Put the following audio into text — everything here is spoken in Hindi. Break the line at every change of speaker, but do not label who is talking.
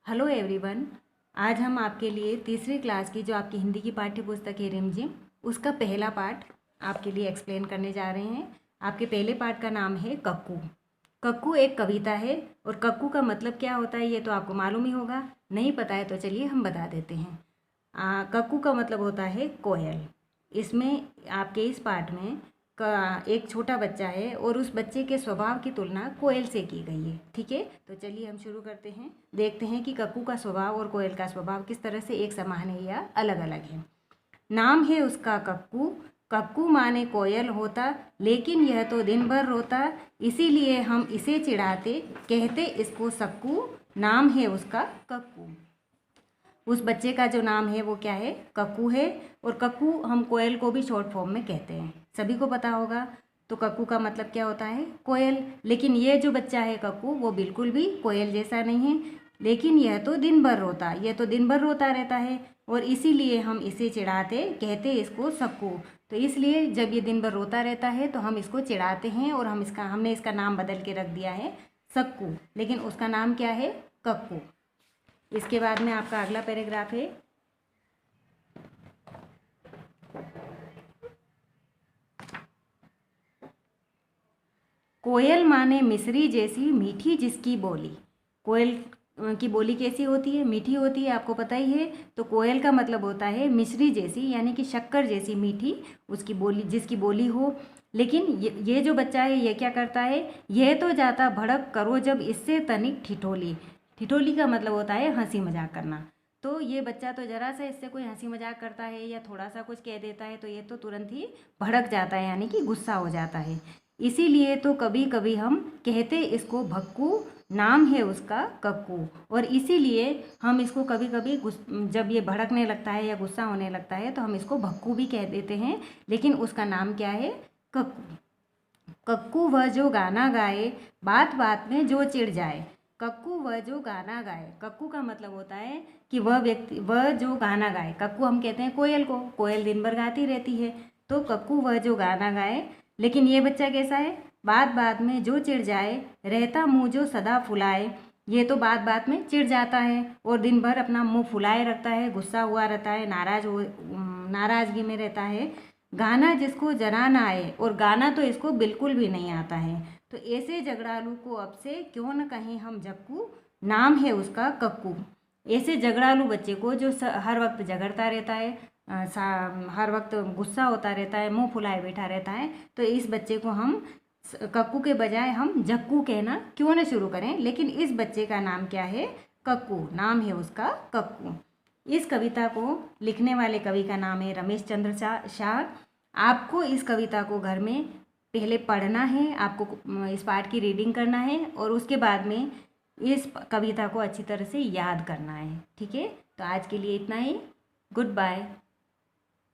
Hello everyone. आज हम आपके लिए तीसरी क्लास की जो आपकी हिंदी की पाठ्य पुस्तक है रिमझिम, उसका पहला पाठ आपके लिए एक्सप्लेन करने जा रहे हैं। आपके पहले पाठ का नाम है कक्कू। कक्कू एक कविता है और कक्कू का मतलब क्या होता है ये तो आपको मालूम ही होगा। नहीं पता है तो चलिए हम बता देते हैं। कक्कू का मतलब होता है कोयल। इसमें आपके इस पाठ में एक छोटा बच्चा है और उस बच्चे के स्वभाव की तुलना कोयल से की गई है। ठीक है, तो चलिए हम शुरू करते हैं। देखते हैं कि कक्कू का स्वभाव और कोयल का स्वभाव किस तरह से एक समान है या अलग अलग है। नाम है उसका कक्कू, कक्कू माने कोयल होता, लेकिन यह तो दिन भर रोता, इसीलिए हम इसे चिढ़ाते, कहते इसको सक्कू। नाम है उसका कक्कू। उस बच्चे का जो नाम है वो क्या है? कक्कू है। और कक्कू हम कोयल को भी शॉर्ट फॉर्म में कहते हैं, सभी को पता होगा। तो कक्कू का मतलब क्या होता है? कोयल। लेकिन ये जो बच्चा है कक्कू, वो बिल्कुल भी कोयल जैसा नहीं है। लेकिन यह तो दिन भर रोता, यह तो दिन भर रोता रहता है और इसीलिए हम इसे चिढ़ाते, कहते इसको सक्कू। तो इसलिए जब ये दिन भर रोता रहता है तो हम इसको चिढ़ाते हैं और हमने इसका नाम बदल के रख दिया है सक्कू, लेकिन उसका नाम क्या है? कक्कू। इसके बाद में आपका अगला पैराग्राफ है। कोयल माने मिश्री जैसी मीठी जिसकी बोली। कोयल की बोली कैसी होती है? मीठी होती है, आपको पता ही है। तो कोयल का मतलब होता है मिश्री जैसी, यानी कि शक्कर जैसी मीठी उसकी बोली, जिसकी बोली हो। लेकिन ये जो बच्चा है ये क्या करता है? यह तो जाता भड़क करो जब इससे तनिक ठिठोली। ठिठोली का मतलब होता है हंसी मजाक करना। तो ये बच्चा तो जरा सा इससे कोई हंसी मजाक करता है या थोड़ा सा कुछ कह देता है तो ये तो तुरंत ही भड़क जाता है, यानी कि गुस्सा हो जाता है। इसीलिए तो कभी कभी हम कहते इसको भक्कू। नाम है उसका कक्कू। और इसीलिए हम इसको कभी कभी जब ये भड़कने लगता है या गुस्सा होने लगता है तो हम इसको भक्कू भी कह देते हैं, लेकिन उसका नाम क्या है? कक्कू। कक्कू वह जो गाना गाए, बात बात में जो चिढ़ जाए। कक्कू वह जो गाना गाए। कक्कू का मतलब होता है कि वह जो गाना गाए। कक्कू हम कहते हैं कोयल को, कोयल दिन भर गाती रहती है। तो कक्कू वह जो गाना गाए। लेकिन ये बच्चा कैसा है? बात बात में जो चिढ़ जाए, रहता मुँह जो सदा फुलाए। ये तो बात बात में चिढ़ जाता है और दिन भर अपना मुंह फुलाए रखता है, गुस्सा हुआ रहता है, नाराजगी में रहता है। गाना जिसको जरा ना आए, और गाना तो इसको बिल्कुल भी नहीं आता है। तो ऐसे झगड़ालू को अब से क्यों न कहें हम जक्कू। नाम है उसका कक्कू। ऐसे झगड़ालू बच्चे को जो हर वक्त झगड़ता रहता है, हर वक्त गुस्सा होता रहता है, मुंह फुलाए बैठा रहता है, तो इस बच्चे को हम कक्कू के बजाय हम जक्कू कहना क्यों न शुरू करें। लेकिन इस बच्चे का नाम क्या है? कक्कू। नाम है उसका कक्कू। इस कविता को लिखने वाले कवि का नाम है रमेश चंद्र शाह। आपको इस कविता को घर में पहले पढ़ना है, आपको इस पाठ की रीडिंग करना है और उसके बाद में इस कविता को अच्छी तरह से याद करना है। ठीक है, तो आज के लिए इतना ही। Good bye.